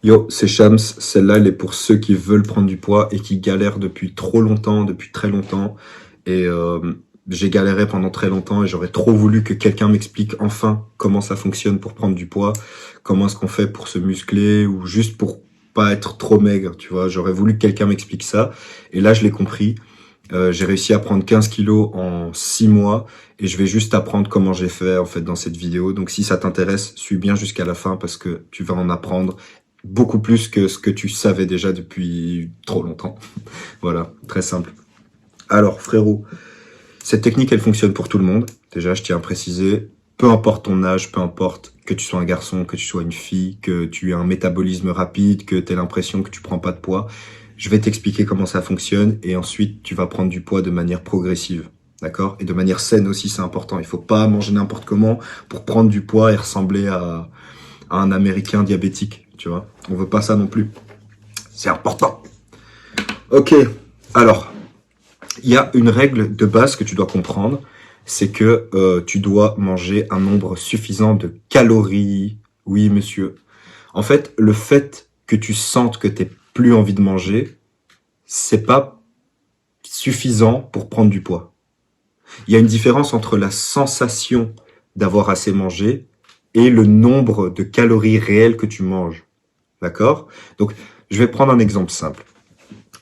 Yo, c'est Shams. Celle-là, elle est pour ceux qui veulent prendre du poids et qui galèrent depuis trop longtemps, depuis très longtemps. Et j'ai galéré pendant très longtemps et j'aurais trop voulu que quelqu'un m'explique enfin comment ça fonctionne pour prendre du poids, comment est-ce qu'on fait pour se muscler ou juste pour pas être trop maigre, tu vois. J'aurais voulu que quelqu'un m'explique ça. Et là, je l'ai compris. J'ai réussi à prendre 15 kilos en 6 mois et je vais juste apprendre comment j'ai fait en fait dans cette vidéo. Donc si ça t'intéresse, suis bien jusqu'à la fin parce que tu vas en apprendre beaucoup plus que ce que tu savais déjà depuis trop longtemps. Voilà, très simple. Alors frérot, cette technique elle fonctionne pour tout le monde. Déjà, je tiens à préciser, peu importe ton âge, peu importe que tu sois un garçon, que tu sois une fille, que tu aies un métabolisme rapide, que tu aies l'impression que tu prends pas de poids, je vais t'expliquer comment ça fonctionne et ensuite tu vas prendre du poids de manière progressive. D'accord? Et de manière saine aussi, c'est important. Il faut pas manger n'importe comment pour prendre du poids et ressembler à un Américain diabétique, tu vois. On veut pas ça non plus. C'est important. Ok, alors, il y a une règle de base que tu dois comprendre, c'est que tu dois manger un nombre suffisant de calories. Oui, monsieur. En fait que tu sentes que tu n'as plus envie de manger, c'est pas suffisant pour prendre du poids. Il y a une différence entre la sensation d'avoir assez mangé et le nombre de calories réelles que tu manges. D'accord? Donc, je vais prendre un exemple simple.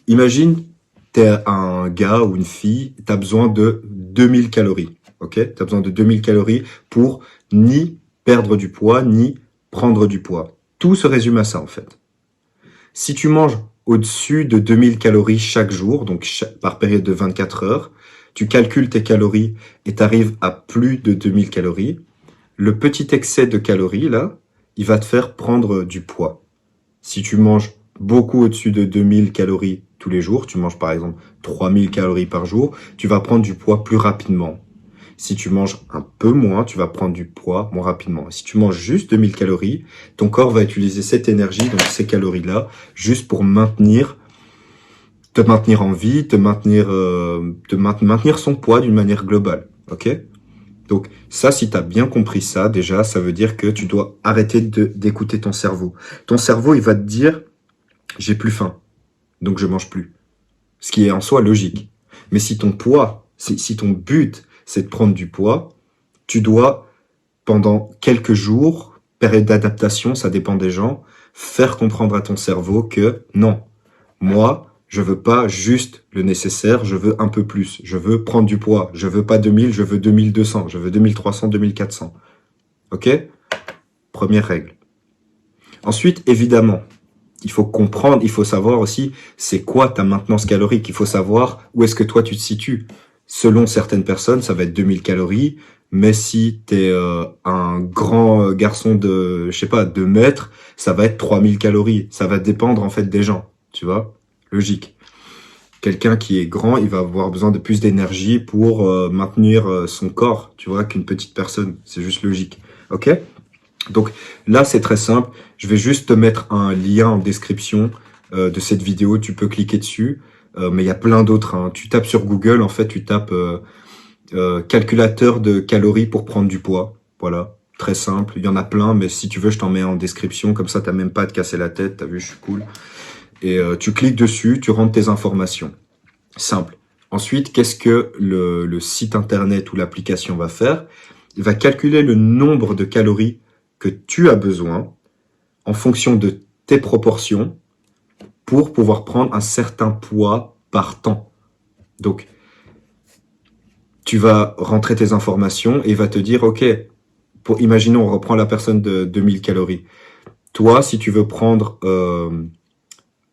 Imagine, t'es un gars ou une fille, t'as besoin de 2000 calories. Ok? T'as besoin de 2000 calories pour ni perdre du poids, ni prendre du poids. Tout se résume à ça, en fait. Si tu manges au-dessus de 2000 calories chaque jour, donc par période de 24 heures, tu calcules tes calories et t'arrives à plus de 2000 calories, le petit excès de calories, là, il va te faire prendre du poids. Si tu manges beaucoup au-dessus de 2000 calories tous les jours, tu manges par exemple 3000 calories par jour, tu vas prendre du poids plus rapidement. Si tu manges un peu moins, tu vas prendre du poids moins rapidement. Si tu manges juste 2000 calories, ton corps va utiliser cette énergie, donc ces calories-là, juste pour te maintenir en vie, maintenir son poids d'une manière globale. Ok? Donc ça, si tu as bien compris ça, déjà, ça veut dire que tu dois arrêter d'écouter ton cerveau. Ton cerveau, il va te dire, j'ai plus faim, donc je mange plus. Ce qui est en soi logique. Mais si ton poids, si ton but, c'est de prendre du poids, tu dois, pendant quelques jours, période d'adaptation, ça dépend des gens, faire comprendre à ton cerveau que non, moi, je veux pas juste le nécessaire, je veux un peu plus. Je veux prendre du poids. Je veux pas 2000, je veux 2200, je veux 2300, 2400. Ok? Première règle. Ensuite, évidemment, il faut comprendre, il faut savoir aussi c'est quoi ta maintenance calorique. Il faut savoir où est-ce que toi tu te situes. Selon certaines personnes, ça va être 2000 calories, mais si tu es un grand garçon de, je sais pas, 2 mètres, ça va être 3000 calories. Ça va dépendre en fait des gens, tu vois. Logique. Quelqu'un qui est grand, il va avoir besoin de plus d'énergie pour maintenir son corps, tu vois, qu'une petite personne. C'est juste logique. Ok? Donc là, c'est très simple. Je vais juste te mettre un lien en description de cette vidéo. Tu peux cliquer dessus. Mais il y a plein d'autres, hein. Tu tapes sur Google, en fait, tu tapes calculateur de calories pour prendre du poids. Voilà, très simple. Il y en a plein, mais si tu veux, je t'en mets en description. Comme ça, t'as même pas à te casser la tête. T'as vu, je suis cool. Et tu cliques dessus, tu rentres tes informations. Simple. Ensuite, qu'est-ce que le site internet ou l'application va faire? Il va calculer le nombre de calories que tu as besoin en fonction de tes proportions pour pouvoir prendre un certain poids par temps. Donc, tu vas rentrer tes informations et il va te dire, OK, imaginons, on reprend la personne de 2000 calories. Toi, si tu veux prendre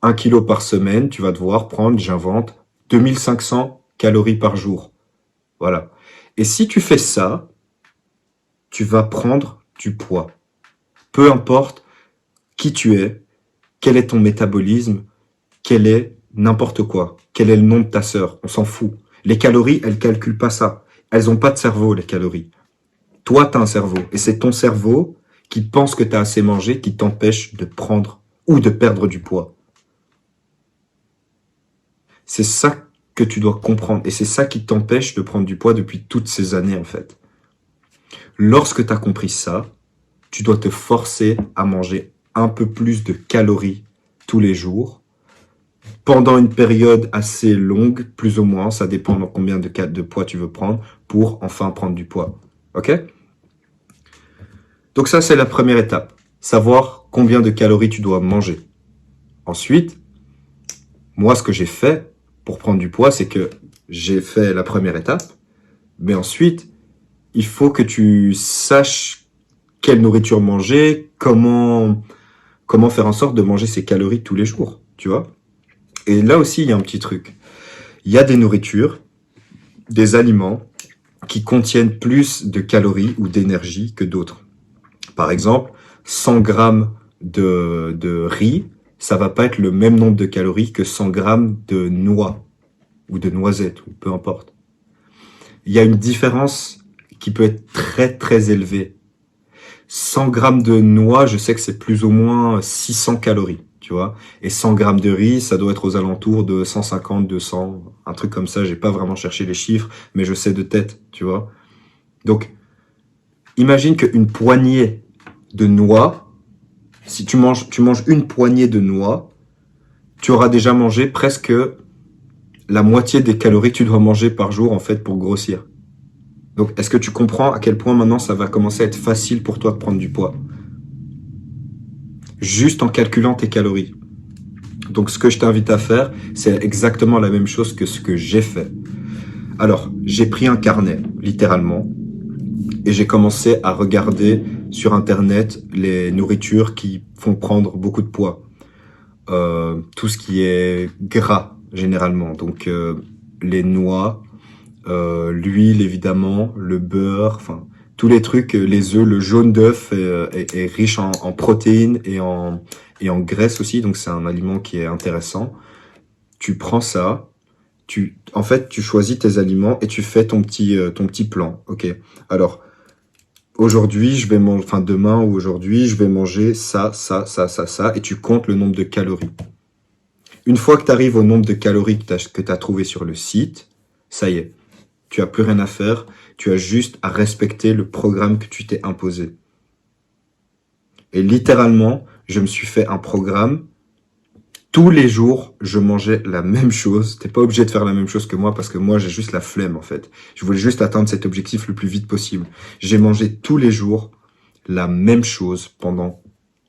1 kilo par semaine, tu vas devoir prendre, j'invente, 2500 calories par jour. Voilà. Et si tu fais ça, tu vas prendre du poids. Peu importe qui tu es, quel est ton métabolisme, quel est n'importe quoi, quel est le nom de ta sœur, on s'en fout. Les calories, elles calculent pas ça. Elles ont pas de cerveau, les calories. Toi, tu as un cerveau. Et c'est ton cerveau qui pense que tu as assez mangé qui t'empêche de prendre ou de perdre du poids. C'est ça que tu dois comprendre. Et c'est ça qui t'empêche de prendre du poids depuis toutes ces années, en fait. Lorsque tu as compris ça, tu dois te forcer à manger un peu plus de calories tous les jours, pendant une période assez longue, plus ou moins, ça dépend de combien de poids tu veux prendre, pour enfin prendre du poids. Ok? Donc ça, c'est la première étape. Savoir combien de calories tu dois manger. Ensuite, moi, ce que j'ai fait pour prendre du poids, c'est que j'ai fait la première étape, mais ensuite, il faut que tu saches quelle nourriture manger, comment faire en sorte de manger ces calories tous les jours, tu vois. Et là aussi, il y a un petit truc. Il y a des nourritures, des aliments qui contiennent plus de calories ou d'énergie que d'autres. Par exemple, 100 grammes de riz, ça va pas être le même nombre de calories que 100 grammes de noix ou de noisettes, ou peu importe. Il y a une différence qui peut être très très élevée. 100 grammes de noix, je sais que c'est plus ou moins 600 calories, tu vois. Et 100 grammes de riz, ça doit être aux alentours de 150, 200, un truc comme ça. J'ai pas vraiment cherché les chiffres, mais je sais de tête, tu vois. Donc, imagine qu'une poignée de noix, si tu manges une poignée de noix, tu auras déjà mangé presque la moitié des calories que tu dois manger par jour, en fait, pour grossir. Donc, est-ce que tu comprends à quel point maintenant ça va commencer à être facile pour toi de prendre du poids? Juste en calculant tes calories. Donc, ce que je t'invite à faire, c'est exactement la même chose que ce que j'ai fait. Alors, j'ai pris un carnet, littéralement, et j'ai commencé à regarder sur Internet les nourritures qui font prendre beaucoup de poids. Tout ce qui est gras, généralement. Donc, les noix, l'huile évidemment, le beurre, enfin tous les trucs, les œufs, le jaune d'œuf est riche en protéines et en graisse aussi, donc c'est un aliment qui est intéressant. Tu prends ça, en fait tu choisis tes aliments et tu fais ton petit plan, ok. Alors aujourd'hui je vais manger, enfin demain ou aujourd'hui je vais manger ça, et tu comptes le nombre de calories. Une fois que tu arrives au nombre de calories que tu as trouvé sur le site, ça y est. Tu as plus rien à faire, tu as juste à respecter le programme que tu t'es imposé. Et littéralement, je me suis fait un programme. Tous les jours, je mangeais la même chose. T'es pas obligé de faire la même chose que moi parce que moi, j'ai juste la flemme en fait. Je voulais juste atteindre cet objectif le plus vite possible. J'ai mangé tous les jours la même chose pendant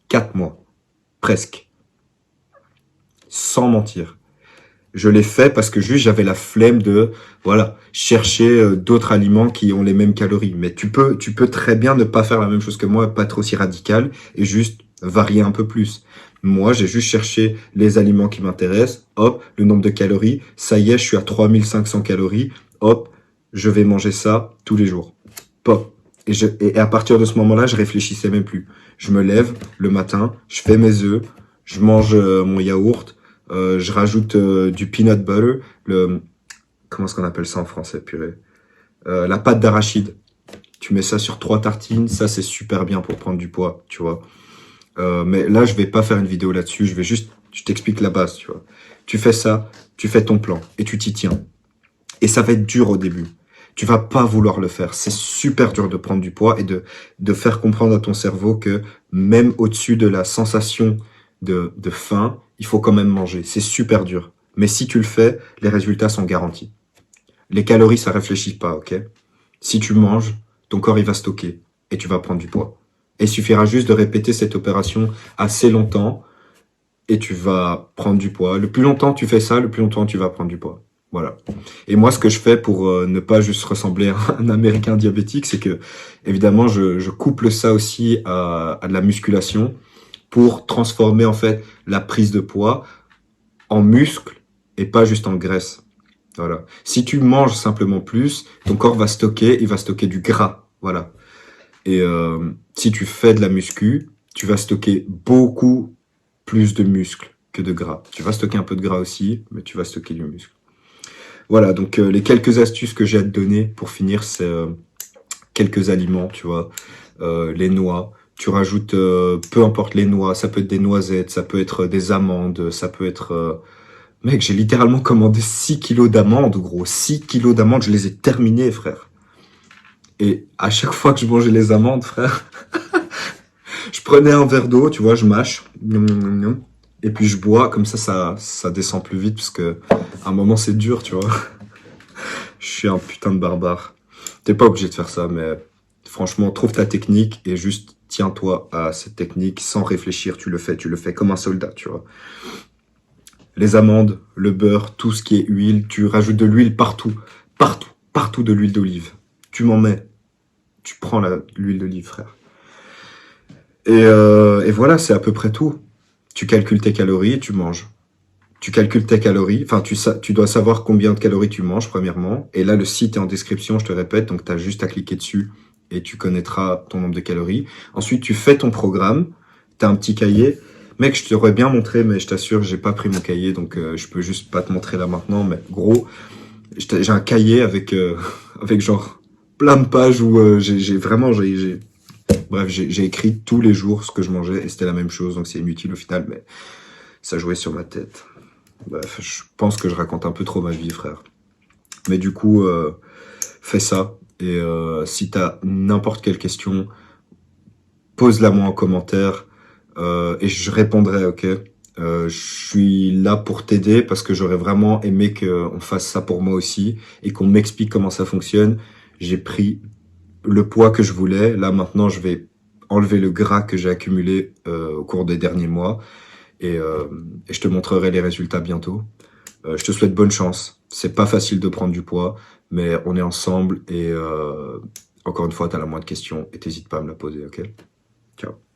4 mois. Presque. Sans mentir. Je l'ai fait parce que juste j'avais la flemme de chercher d'autres aliments qui ont les mêmes calories. Mais tu peux très bien ne pas faire la même chose que moi, pas être aussi radical et juste varier un peu plus. Moi, j'ai juste cherché les aliments qui m'intéressent. Hop, le nombre de calories. Ça y est, je suis à 3500 calories. Hop, je vais manger ça tous les jours. Pop. Et à partir de ce moment-là, je réfléchissais même plus. Je me lève le matin, je fais mes œufs, je mange mon yaourt. Je rajoute du peanut butter, comment est-ce qu'on appelle ça en français, purée, la pâte d'arachide. Tu mets ça sur 3 tartines, ça c'est super bien pour prendre du poids, tu vois. Mais là, je vais pas faire une vidéo là-dessus, je t'explique la base, tu vois. Tu fais ça, tu fais ton plan et tu t'y tiens. Et ça va être dur au début. Tu vas pas vouloir le faire. C'est super dur de prendre du poids et de faire comprendre à ton cerveau que même au-dessus de la sensation de faim, il faut quand même manger. C'est super dur. Mais si tu le fais, les résultats sont garantis. Les calories, ça réfléchit pas, ok? Si tu manges, ton corps, il va stocker et tu vas prendre du poids. Et il suffira juste de répéter cette opération assez longtemps et tu vas prendre du poids. Le plus longtemps tu fais ça, le plus longtemps tu vas prendre du poids. Voilà. Et moi, ce que je fais pour ne pas juste ressembler à un Américain diabétique, c'est que, évidemment, je couple ça aussi à de la musculation pour transformer, en fait, la prise de poids en muscle et pas juste en graisse. Voilà. Si tu manges simplement plus, ton corps va stocker, il va stocker du gras. Voilà. Et si tu fais de la muscu, tu vas stocker beaucoup plus de muscles que de gras. Tu vas stocker un peu de gras aussi, mais tu vas stocker du muscle. Voilà, donc les quelques astuces que j'ai à te donner pour finir, c'est quelques aliments, tu vois, les noix. Tu rajoutes, peu importe les noix, ça peut être des noisettes, ça peut être des amandes, ça peut être... Mec, j'ai littéralement commandé 6 kilos d'amandes, gros. 6 kilos d'amandes, je les ai terminées, frère. Et à chaque fois que je mangeais les amandes, frère, Je prenais un verre d'eau, tu vois, je mâche, et puis je bois, comme ça descend plus vite, parce que à un moment c'est dur, tu vois. Je suis un putain de barbare. T'es pas obligé de faire ça, mais franchement, trouve ta technique et juste tiens-toi à cette technique sans réfléchir, tu le fais comme un soldat, tu vois. Les amandes, le beurre, tout ce qui est huile, tu rajoutes de l'huile partout, partout, partout de l'huile d'olive. Tu m'en mets, tu prends l'huile d'olive, frère. Et voilà, c'est à peu près tout. Tu calcules tes calories et tu manges. Tu calcules tes calories, enfin tu dois savoir combien de calories tu manges premièrement. Et là, le site est en description, je te répète, donc tu as juste à cliquer dessus et tu connaîtras ton nombre de calories. Ensuite, tu fais ton programme, tu as un petit cahier. Mec, je t'aurais bien montré, mais je t'assure, j'ai pas pris mon cahier, donc je peux juste pas te montrer là maintenant. Mais gros, j'ai un cahier avec, avec genre plein de pages où j'ai vraiment, bref, j'ai écrit tous les jours ce que je mangeais et c'était la même chose, donc c'est inutile au final, mais ça jouait sur ma tête. Bref, je pense que je raconte un peu trop ma vie, frère. Mais du coup, fais ça. Et si t'as n'importe quelle question, pose-la moi en commentaire et je répondrai, ok. Je suis là pour t'aider parce que j'aurais vraiment aimé qu'on fasse ça pour moi aussi et qu'on m'explique comment ça fonctionne. J'ai pris le poids que je voulais. Là, maintenant, je vais enlever le gras que j'ai accumulé au cours des derniers mois et, euh, et je te montrerai les résultats bientôt. Je te souhaite bonne chance. C'est pas facile de prendre du poids, mais on est ensemble et encore une fois, t'as la moindre question et t'hésites pas à me la poser, ok? Ciao.